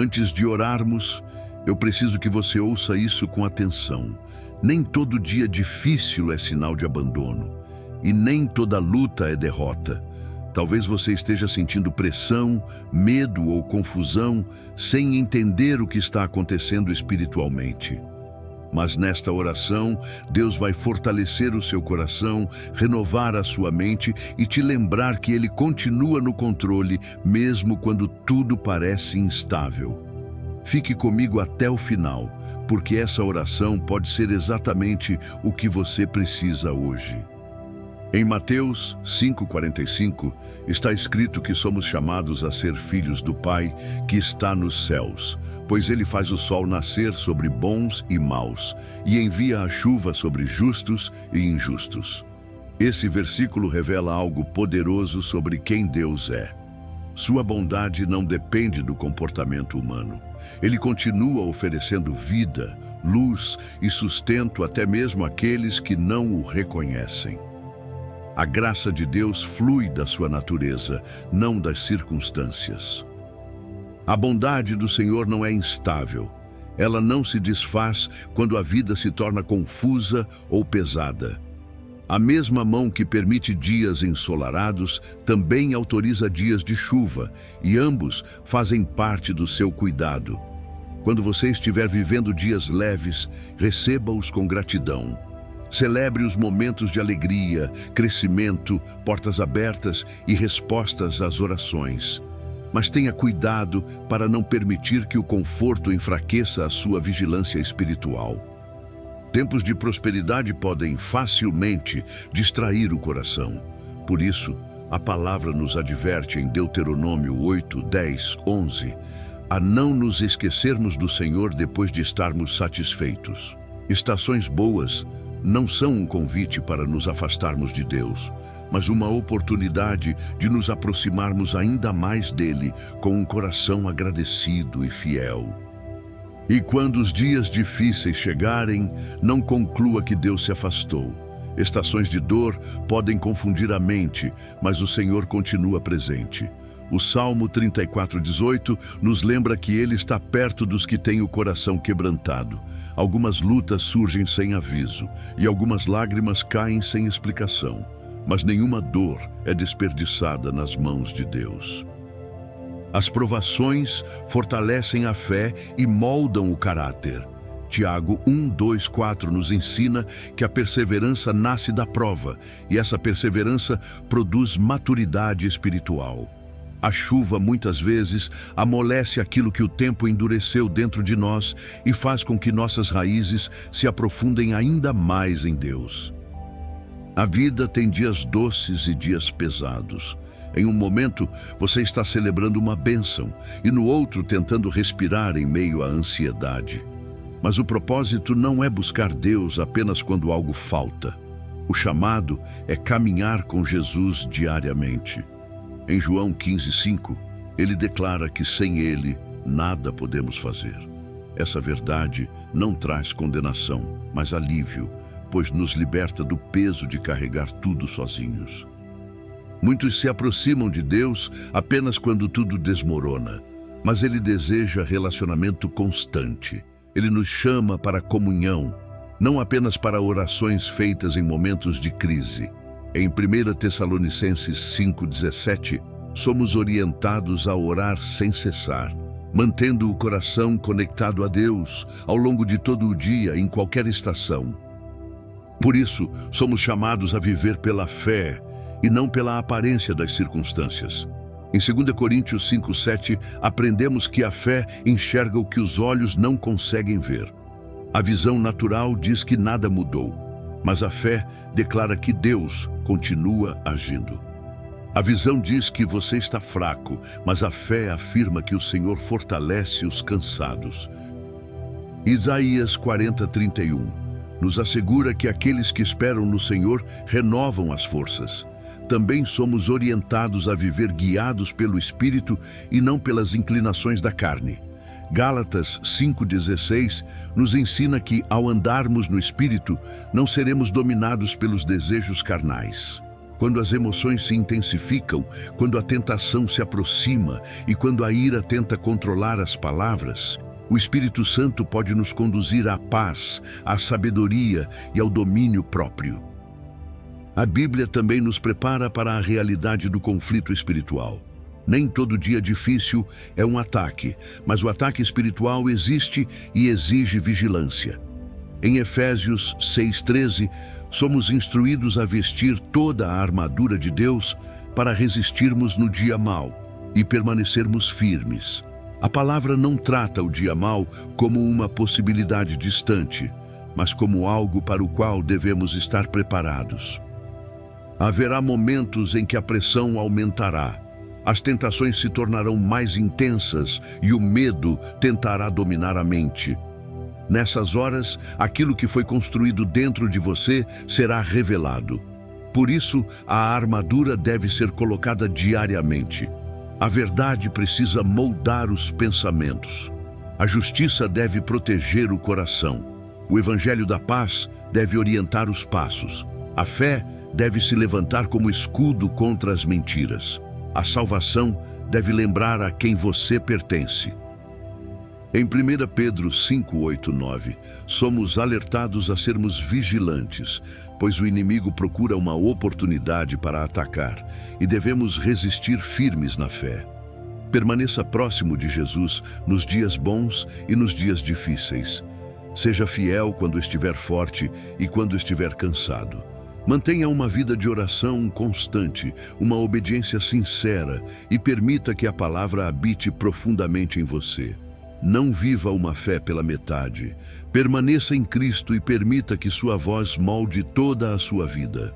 Antes de orarmos, eu preciso que você ouça isso com atenção. Nem todo dia difícil é sinal de abandono, e nem toda luta é derrota. Talvez você esteja sentindo pressão, medo ou confusão, sem entender o que está acontecendo espiritualmente. Mas nesta oração, Deus vai fortalecer o seu coração, renovar a sua mente e te lembrar que Ele continua no controle, mesmo quando tudo parece instável. Fique comigo até o final, porque essa oração pode ser exatamente o que você precisa hoje. Em Mateus 5,45, está escrito que somos chamados a ser filhos do Pai que está nos céus, pois Ele faz o sol nascer sobre bons e maus, e envia a chuva sobre justos e injustos. Esse versículo revela algo poderoso sobre quem Deus é. Sua bondade não depende do comportamento humano. Ele continua oferecendo vida, luz e sustento até mesmo àqueles que não o reconhecem. A graça de Deus flui da sua natureza, não das circunstâncias. A bondade do Senhor não é instável. Ela não se desfaz quando a vida se torna confusa ou pesada. A mesma mão que permite dias ensolarados também autoriza dias de chuva, e ambos fazem parte do seu cuidado. Quando você estiver vivendo dias leves, receba-os com gratidão. Celebre os momentos de alegria, crescimento, portas abertas e respostas às orações. Mas tenha cuidado para não permitir que o conforto enfraqueça a sua vigilância espiritual. Tempos de prosperidade podem facilmente distrair o coração. Por isso, a palavra nos adverte em Deuteronômio 8, 10, 11, a não nos esquecermos do Senhor depois de estarmos satisfeitos. Estações boas não são um convite para nos afastarmos de Deus, mas uma oportunidade de nos aproximarmos ainda mais dele com um coração agradecido e fiel. E quando os dias difíceis chegarem, não conclua que Deus se afastou. Estações de dor podem confundir a mente, mas o Senhor continua presente. O Salmo 34:18 nos lembra que Ele está perto dos que têm o coração quebrantado. Algumas lutas surgem sem aviso, e algumas lágrimas caem sem explicação, mas nenhuma dor é desperdiçada nas mãos de Deus. As provações fortalecem a fé e moldam o caráter. Tiago 1:2-4 nos ensina que a perseverança nasce da prova, e essa perseverança produz maturidade espiritual. A chuva, muitas vezes, amolece aquilo que o tempo endureceu dentro de nós e faz com que nossas raízes se aprofundem ainda mais em Deus. A vida tem dias doces e dias pesados. Em um momento, você está celebrando uma bênção e no outro tentando respirar em meio à ansiedade. Mas o propósito não é buscar Deus apenas quando algo falta. O chamado é caminhar com Jesus diariamente. Em João 15:5, ele declara que sem ele nada podemos fazer. Essa verdade não traz condenação, mas alívio, pois nos liberta do peso de carregar tudo sozinhos. Muitos se aproximam de Deus apenas quando tudo desmorona, mas Ele deseja relacionamento constante. Ele nos chama para a comunhão, não apenas para orações feitas em momentos de crise. Em 1 Tessalonicenses 5:17, somos orientados a orar sem cessar, mantendo o coração conectado a Deus ao longo de todo o dia, em qualquer estação. Por isso, somos chamados a viver pela fé e não pela aparência das circunstâncias. Em 2 Coríntios 5:7, aprendemos que a fé enxerga o que os olhos não conseguem ver. A visão natural diz que nada mudou, mas a fé declara que Deus continua agindo. A visão diz que você está fraco, mas a fé afirma que o Senhor fortalece os cansados. Isaías 40:31 nos assegura que aqueles que esperam no Senhor renovam as forças. Também somos orientados a viver guiados pelo Espírito e não pelas inclinações da carne. Gálatas 5:16 nos ensina que, ao andarmos no Espírito, não seremos dominados pelos desejos carnais. quando as emoções se intensificam, quando a tentação se aproxima e quando a ira tenta controlar as palavras, o Espírito Santo pode nos conduzir à paz, à sabedoria e ao domínio próprio. A Bíblia também nos prepara para a realidade do conflito espiritual. Nem todo dia difícil é um ataque, mas o ataque espiritual existe e exige vigilância. Em Efésios 6,13, somos instruídos a vestir toda a armadura de Deus para resistirmos no dia mau e permanecermos firmes. A palavra não trata o dia mau como uma possibilidade distante, mas como algo para o qual devemos estar preparados. Haverá momentos em que a pressão aumentará, as tentações se tornarão mais intensas e o medo tentará dominar a mente. Nessas horas, aquilo que foi construído dentro de você será revelado. Por isso, a armadura deve ser colocada diariamente. A verdade precisa moldar os pensamentos. A justiça deve proteger o coração. O evangelho da paz deve orientar os passos. A fé deve se levantar como escudo contra as mentiras. A salvação deve lembrar a quem você pertence. Em 1 Pedro 5, 8, 9, somos alertados a sermos vigilantes, pois o inimigo procura uma oportunidade para atacar e devemos resistir firmes na fé. Permaneça próximo de Jesus nos dias bons e nos dias difíceis. Seja fiel quando estiver forte e quando estiver cansado. Mantenha uma vida de oração constante, uma obediência sincera e permita que a palavra habite profundamente em você. Não viva uma fé pela metade. Permaneça em Cristo e permita que sua voz molde toda a sua vida.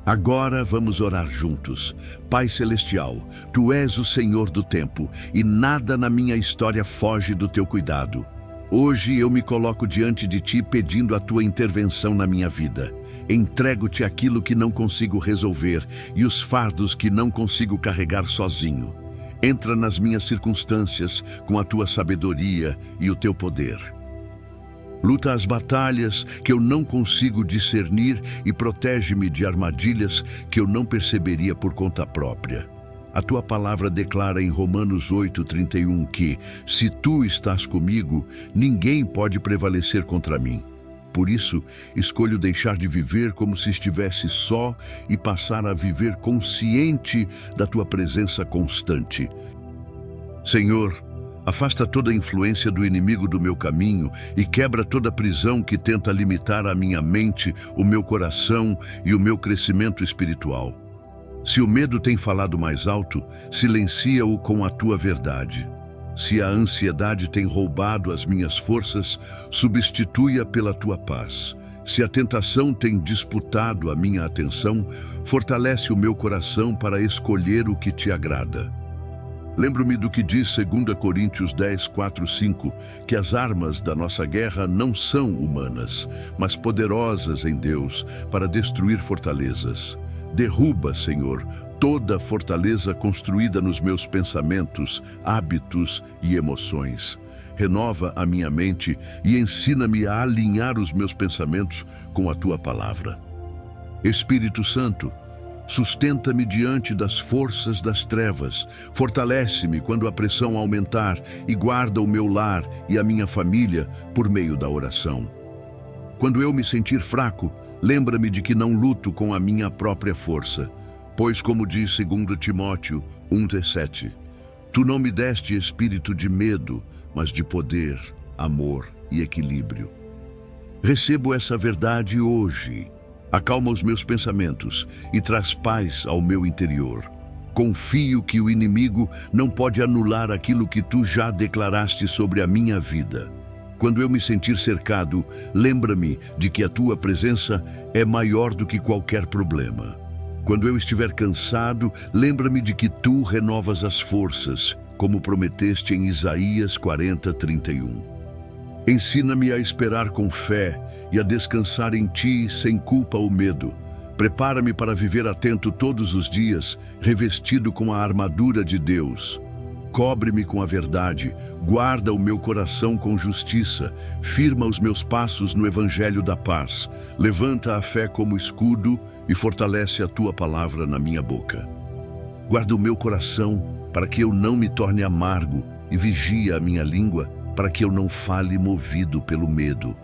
Agora vamos orar juntos. Pai Celestial, Tu és o Senhor do tempo e nada na minha história foge do Teu cuidado. Hoje eu me coloco diante de Ti pedindo a Tua intervenção na minha vida. Entrego-Te aquilo que não consigo resolver e os fardos que não consigo carregar sozinho. Entra nas minhas circunstâncias com a Tua sabedoria e o Teu poder. Luta as batalhas que eu não consigo discernir e protege-me de armadilhas que eu não perceberia por conta própria. A Tua palavra declara em Romanos 8:31 que, se Tu estás comigo, ninguém pode prevalecer contra mim. Por isso, escolho deixar de viver como se estivesse só e passar a viver consciente da Tua presença constante. Senhor, afasta toda a influência do inimigo do meu caminho e quebra toda prisão que tenta limitar a minha mente, o meu coração e o meu crescimento espiritual. Se o medo tem falado mais alto, silencia-o com a Tua verdade. Se a ansiedade tem roubado as minhas forças, substitui-a pela Tua paz. Se a tentação tem disputado a minha atenção, fortalece o meu coração para escolher o que Te agrada. Lembro-me do que diz 2 Coríntios 10, 4, 5, que as armas da nossa guerra não são humanas, mas poderosas em Deus para destruir fortalezas. Derruba, Senhor, toda fortaleza construída nos meus pensamentos, hábitos e emoções. Renova a minha mente e ensina-me a alinhar os meus pensamentos com a Tua palavra. Espírito Santo, sustenta-me diante das forças das trevas, fortalece-me quando a pressão aumentar e guarda o meu lar e a minha família por meio da oração. Quando eu me sentir fraco, lembra-me de que não luto com a minha própria força, pois, como diz 2 Timóteo 1:7, Tu não me deste espírito de medo, mas de poder, amor e equilíbrio. Recebo essa verdade hoje. Acalma os meus pensamentos e traz paz ao meu interior. Confio que o inimigo não pode anular aquilo que Tu já declaraste sobre a minha vida. Quando eu me sentir cercado, lembra-me de que a Tua presença é maior do que qualquer problema. Quando eu estiver cansado, lembra-me de que Tu renovas as forças, como prometeste em Isaías 40:31. Ensina-me a esperar com fé e a descansar em Ti sem culpa ou medo. Prepara-me para viver atento todos os dias, revestido com a armadura de Deus. Cobre-me com a verdade, guarda o meu coração com justiça, firma os meus passos no Evangelho da paz, levanta a fé como escudo e fortalece a tua palavra na minha boca. Guarda o meu coração para que eu não me torne amargo e vigia a minha língua para que eu não fale movido pelo medo.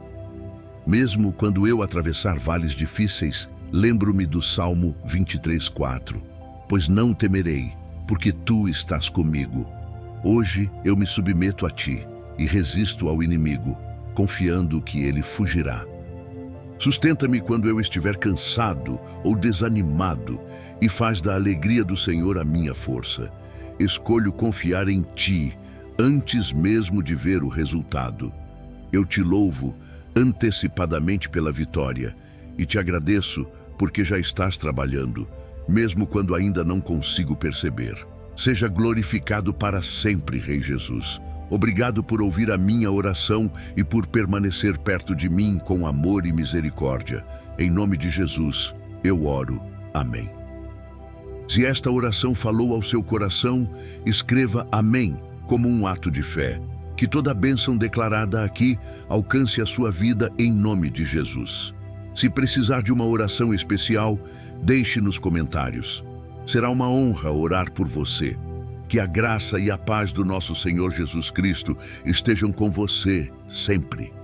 Mesmo quando eu atravessar vales difíceis, lembro-me do Salmo 23:4. Pois não temerei, porque tu estás comigo. Hoje eu me submeto a ti e resisto ao inimigo, confiando que ele fugirá. Sustenta-me quando eu estiver cansado ou desanimado e faz da alegria do Senhor a minha força. Escolho confiar em ti antes mesmo de ver o resultado. Eu te louvo antecipadamente pela vitória e te agradeço porque já estás trabalhando, mesmo quando ainda não consigo perceber. Seja glorificado para sempre, Rei Jesus. Obrigado por ouvir a minha oração e por permanecer perto de mim com amor e misericórdia. Em nome de Jesus, eu oro. Amém. Se esta oração falou ao seu coração, escreva amém como um ato de fé. Que toda a bênção declarada aqui alcance a sua vida em nome de Jesus. Se precisar de uma oração especial, deixe nos comentários. Será uma honra orar por você. Que a graça e a paz do nosso Senhor Jesus Cristo estejam com você sempre.